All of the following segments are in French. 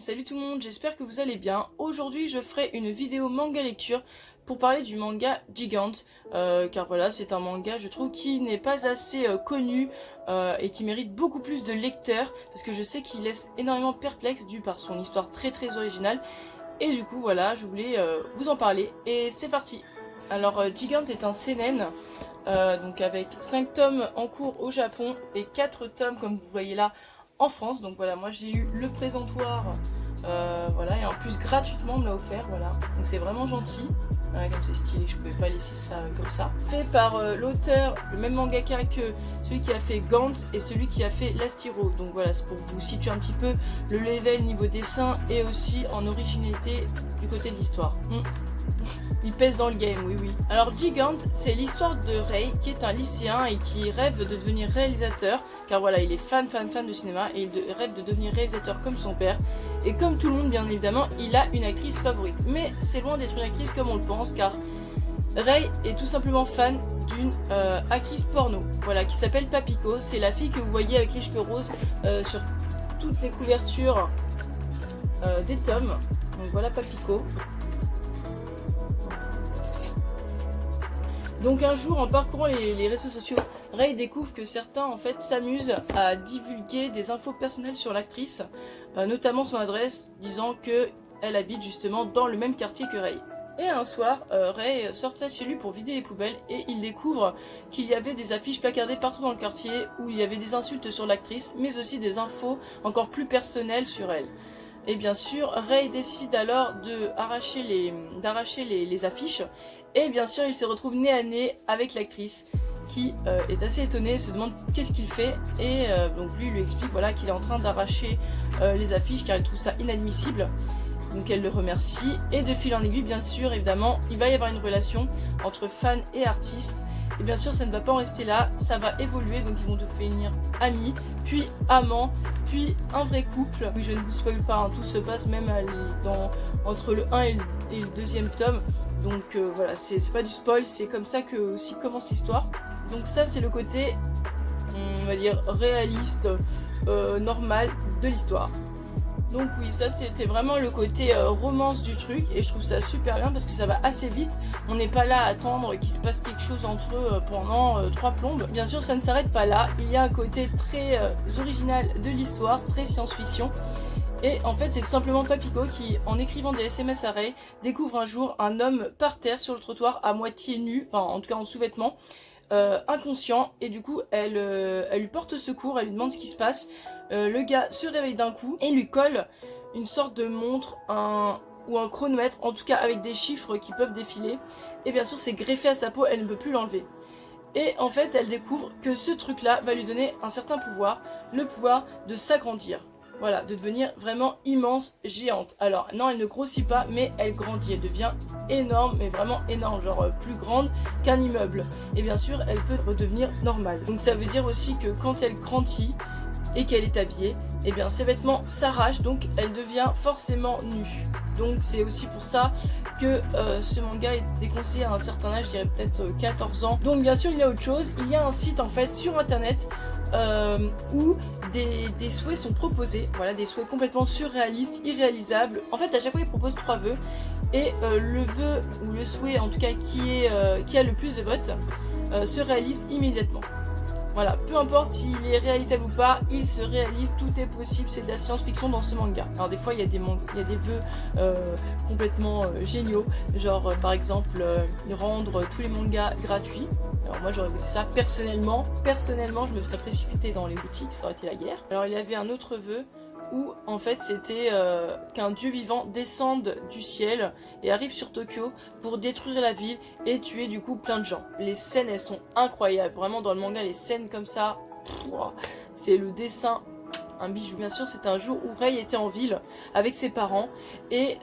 salut tout le monde, j'espère que vous allez bien. Aujourd'hui je ferai une vidéo manga lecture pour parler du manga Gigant, car voilà c'est un manga je trouve qui n'est pas assez connu et qui mérite beaucoup plus de lecteurs, parce que je sais qu'il laisse énormément perplexe dû par son histoire très originale, et du coup voilà je voulais vous en parler, et c'est parti. Alors Gigant est un seinen, donc avec 5 tomes en cours au Japon et 4 tomes comme vous voyez là en France. Donc voilà, moi j'ai eu le présentoir, voilà, et en plus gratuitement on me l'a offert, voilà, donc c'est vraiment gentil, comme c'est stylé, je pouvais pas laisser ça comme ça. Fait par l'auteur, le même mangaka que celui qui a fait Gantz et celui qui a fait Lastiro, donc voilà, c'est pour vous situer un petit peu le level niveau dessin et aussi en originalité du côté de l'histoire. Il pèse dans le game, oui. Alors Gigant, c'est l'histoire de Rei, qui est un lycéen et qui rêve de devenir réalisateur, car voilà, il est fan de cinéma et il rêve de devenir réalisateur comme son père. Et comme tout le monde, bien évidemment, il a une actrice favorite. Mais c'est loin d'être une actrice comme on le pense, car Rei est tout simplement fan d'une actrice porno, voilà, qui s'appelle Papiko. C'est la fille que vous voyez avec les cheveux roses sur toutes les couvertures des tomes. Donc voilà Papiko. Donc un jour, en parcourant les réseaux sociaux, Rei découvre que certains en fait s'amusent à divulguer des infos personnelles sur l'actrice, notamment son adresse, disant qu'elle habite justement dans le même quartier que Rei. Et un soir, Rei sortait de chez lui pour vider les poubelles et il découvre qu'il y avait des affiches placardées partout dans le quartier où il y avait des insultes sur l'actrice, mais aussi des infos encore plus personnelles sur elle. Et bien sûr, Rei décide alors d'arracher les affiches. Et bien sûr, il se retrouve nez à nez avec l'actrice qui est assez étonnée, se demande qu'est-ce qu'il fait. Et donc lui explique voilà, qu'il est en train d'arracher les affiches car il trouve ça inadmissible. Donc elle le remercie. Et de fil en aiguille, bien sûr, évidemment, il va y avoir une relation entre fan et artiste. Et bien sûr, ça ne va pas en rester là, ça va évoluer, donc ils vont devenir amis, puis amants, puis un vrai couple. Oui, je ne vous spoil pas, hein, tout se passe même entre le 1 et le deuxième tome. Donc voilà, c'est pas du spoil, c'est comme ça que aussi commence l'histoire. Donc ça, c'est le côté, on va dire, réaliste, normal de l'histoire. Donc oui, ça c'était vraiment le côté romance du truc, et je trouve ça super bien parce que ça va assez vite. On n'est pas là à attendre qu'il se passe quelque chose entre eux pendant 3 plombes. Bien sûr, ça ne s'arrête pas là, il y a un côté très original de l'histoire, très science-fiction. Et en fait, c'est tout simplement Papiko qui, en écrivant des SMS à Rei, découvre un jour un homme par terre sur le trottoir à moitié nu, enfin en tout cas en sous-vêtements, inconscient, et du coup elle lui porte secours, elle lui demande ce qui se passe. Le gars se réveille d'un coup et lui colle une sorte de montre ou un chronomètre, en tout cas avec des chiffres qui peuvent défiler, et bien sûr c'est greffé à sa peau, elle ne peut plus l'enlever. Et en fait elle découvre que ce truc là va lui donner un certain pouvoir, le pouvoir de s'agrandir. Voilà, de devenir vraiment immense, géante. Alors non, elle ne grossit pas, mais elle grandit, elle devient énorme, mais vraiment énorme, genre plus grande qu'un immeuble. Et bien sûr, elle peut redevenir normale. Donc ça veut dire aussi que quand elle grandit et qu'elle est habillée, et bien ses vêtements s'arrachent, donc elle devient forcément nue. Donc c'est aussi pour ça que ce manga est déconseillé à un certain âge, je dirais peut-être 14 ans. Donc bien sûr, il y a autre chose, il y a un site en fait sur internet où des souhaits sont proposés, voilà, des souhaits complètement surréalistes, irréalisables. En fait, à chaque fois, ils proposent 3 vœux, et le vœu ou le souhait, en tout cas, qui a le plus de votes, se réalise immédiatement. Voilà, peu importe s'il est réalisable ou pas, il se réalise, tout est possible, c'est de la science-fiction dans ce manga. Alors des fois il y a des vœux complètement géniaux, genre par exemple rendre tous les mangas gratuits. Alors moi j'aurais voté ça personnellement je me serais précipitée dans les boutiques, ça aurait été la guerre. Alors il y avait un autre vœu où en fait c'était qu'un dieu vivant descende du ciel et arrive sur Tokyo pour détruire la ville et tuer du coup plein de gens. Les scènes elles sont incroyables, vraiment dans le manga les scènes comme ça, c'est le dessin, un bijou. Bien sûr c'était un jour où Rei était en ville avec ses parents et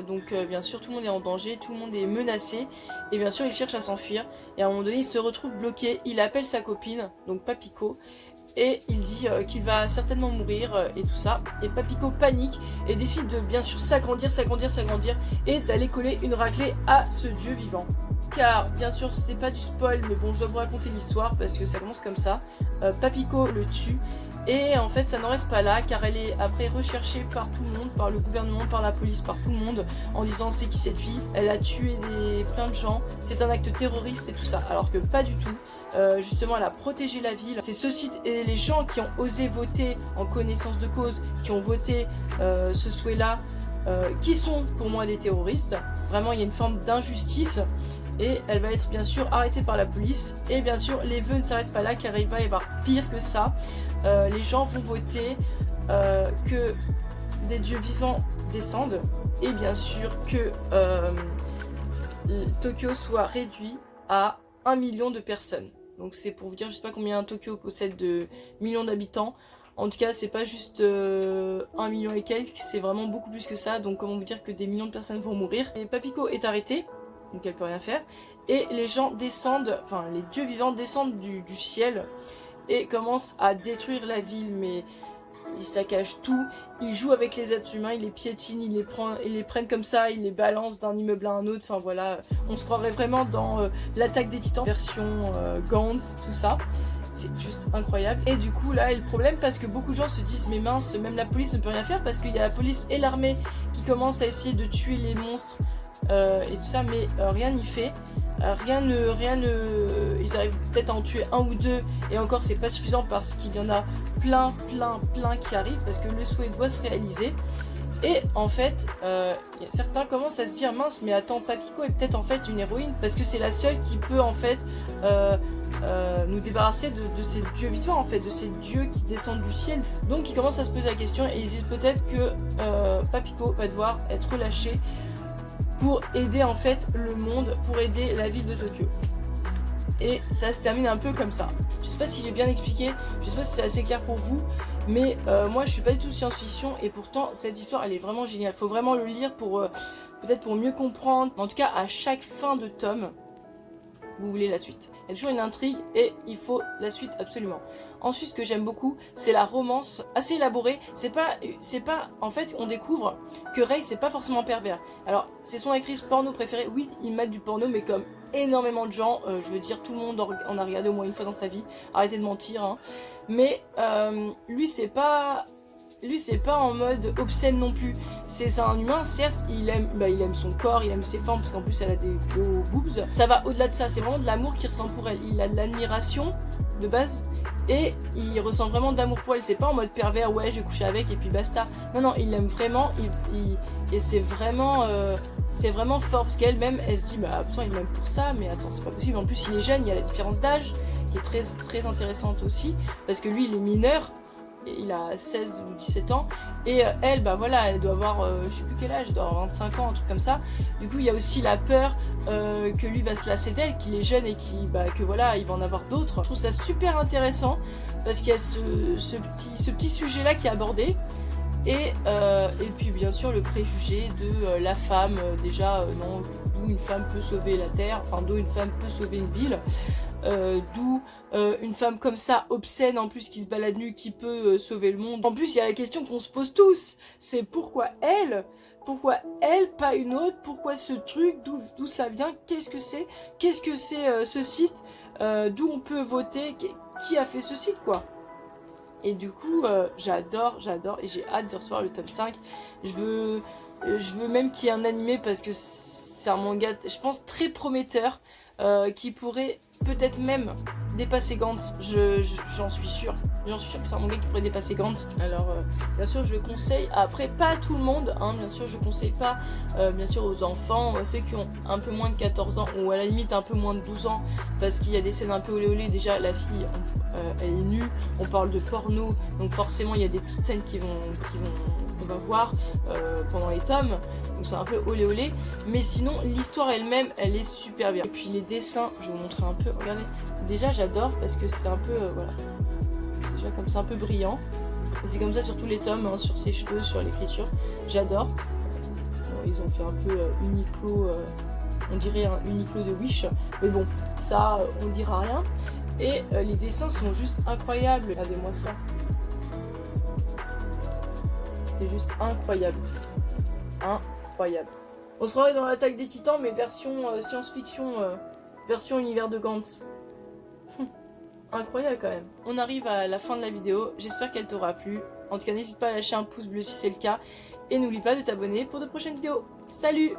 donc bien sûr tout le monde est en danger, tout le monde est menacé et bien sûr il cherche à s'enfuir et à un moment donné il se retrouve bloqué, il appelle sa copine, donc Papiko, et il dit qu'il va certainement mourir et tout ça. Et Papiko panique et décide de bien sûr s'agrandir et d'aller coller une raclée à ce dieu vivant. Car bien sûr c'est pas du spoil, mais bon je dois vous raconter l'histoire parce que ça commence comme ça. Papiko le tue Et en fait ça n'en reste pas là, car elle est après recherchée par tout le monde, par le gouvernement, par la police, par tout le monde, en disant c'est qui cette fille, elle a tué plein de gens, c'est un acte terroriste et tout ça, alors que pas du tout. Justement elle a protégé la ville. C'est ceux-ci et les gens qui ont osé voter en connaissance de cause, qui ont voté ce souhait-là, qui sont pour moi des terroristes. Vraiment il y a une forme d'injustice et elle va être bien sûr arrêtée par la police. Et bien sûr les vœux ne s'arrêtent pas là, car il va y avoir pire que ça. Les gens vont voter que des dieux vivants descendent et bien sûr que Tokyo soit réduit à 1 million de personnes. Donc c'est pour vous dire, je sais pas combien Tokyo possède de millions d'habitants. En tout cas, c'est pas juste 1 million et quelques, c'est vraiment beaucoup plus que ça. Donc comment vous dire que des millions de personnes vont mourir. Et Papiko est arrêtée, donc elle peut rien faire. Et les gens descendent, enfin les dieux vivants descendent du ciel et commencent à détruire la ville. Mais ils saccagent tout, ils jouent avec les êtres humains, ils les piétinent, ils les prennent comme ça, ils les balancent d'un immeuble à un autre. Enfin voilà, on se croirait vraiment dans l'attaque des titans, version Gantz, tout ça. C'est juste incroyable. Et du coup là est le problème, parce que beaucoup de gens se disent mais mince, même la police ne peut rien faire, parce qu'il y a la police et l'armée qui commencent à essayer de tuer les monstres et tout ça, mais rien n'y fait. Ils arrivent peut-être à en tuer un ou deux, et encore c'est pas suffisant parce qu'il y en a plein qui arrivent, parce que le souhait doit se réaliser. Et en fait, certains commencent à se dire mince, mais attends, Papiko est peut-être en fait une héroïne, parce que c'est la seule qui peut en fait nous débarrasser de ces dieux vivants, en fait, de ces dieux qui descendent du ciel. Donc ils commencent à se poser la question et ils disent peut-être que Papiko va devoir être relâché pour aider en fait le monde, pour aider la ville de Tokyo. Et ça se termine un peu comme ça. Je sais pas si j'ai bien expliqué, je sais pas si c'est assez clair pour vous, mais moi je suis pas du tout science-fiction, et pourtant cette histoire elle est vraiment géniale. Faut vraiment le lire pour peut-être pour mieux comprendre. En tout cas, à chaque fin de tome, vous voulez la suite. Il y a toujours une intrigue et il faut la suite absolument. Ensuite, ce que j'aime beaucoup, c'est la romance assez élaborée. C'est pas, en fait, on découvre que Rei, c'est pas forcément pervers. Alors, c'est son actrice porno préférée. Oui, il mate du porno, mais comme énormément de gens, je veux dire, tout le monde en a regardé au moins une fois dans sa vie. Arrêtez de mentir, hein. Mais lui, c'est pas en mode obscène non plus. C'est un humain, certes, il aime son corps, il aime ses formes, parce qu'en plus elle a des gros boobs. Ça va au-delà de ça, c'est vraiment de l'amour qu'il ressent pour elle. Il a de l'admiration de base et il ressent vraiment de l'amour pour elle. C'est pas en mode pervers, ouais j'ai couché avec et puis basta. Non, non, il l'aime vraiment, et c'est vraiment fort, parce qu'elle-même elle se dit bah pourtant il m'aime pour ça, mais attends c'est pas possible. En plus il est jeune, il y a la différence d'âge qui est très, très intéressante aussi, parce que lui il est mineur. Il a 16 ou 17 ans et elle, bah voilà, elle doit avoir je sais plus quel âge, elle doit avoir 25 ans, un truc comme ça. Du coup il y a aussi la peur que lui va se lasser d'elle, qu'il est jeune et que voilà, il va en avoir d'autres. Je trouve ça super intéressant parce qu'il y a ce petit sujet là qui est abordé. Et puis bien sûr le préjugé de la femme, déjà non, d'où une femme peut sauver la terre, enfin d'où une femme peut sauver une ville, d'où une femme comme ça, obscène en plus, qui se balade nue, qui peut sauver le monde. En plus il y a la question qu'on se pose tous, c'est pourquoi elle, pas une autre, pourquoi ce truc, d'où ça vient, qu'est-ce que c'est ce site, d'où on peut voter, qui a fait ce site quoi. Et du coup, j'adore, et j'ai hâte de recevoir le tome 5. Je veux même qu'il y ait un animé, parce que c'est un manga, je pense, très prometteur, qui pourrait peut-être même dépasser Gantz. J'en suis sûre. J'en suis sûre que c'est un manga qui pourrait dépasser Gantz. Alors, bien sûr, je le conseille. Après, pas à tout le monde, hein, bien sûr, je conseille pas, bien sûr, aux enfants, ceux qui ont un peu moins de 14 ans, ou à la limite un peu moins de 12 ans, parce qu'il y a des scènes un peu olé olé. Déjà, la fille, elle est nue, on parle de porno, donc forcément, il y a des petites scènes qu'on va voir pendant les tomes, donc c'est un peu olé olé. Mais sinon, l'histoire elle-même, elle est super bien. Et puis les dessins, je vais vous montrer un peu, regardez. Déjà, j'adore parce que c'est un peu, voilà. Déjà, comme c'est un peu brillant. Et c'est comme ça sur tous les tomes, hein, sur ses cheveux, sur l'écriture. J'adore. Ils ont fait un peu Uniqlo, on dirait un Uniqlo de Wish. Mais bon, ça, on dira rien. Et les dessins sont juste incroyables. Regardez-moi ça. C'est juste incroyable. Incroyable. On se croirait dans l'attaque des titans, mais version science-fiction, version univers de Gantz. Incroyable quand même. On arrive à la fin de la vidéo, j'espère qu'elle t'aura plu. En tout cas, n'hésite pas à lâcher un pouce bleu si c'est le cas. Et n'oublie pas de t'abonner pour de prochaines vidéos. Salut!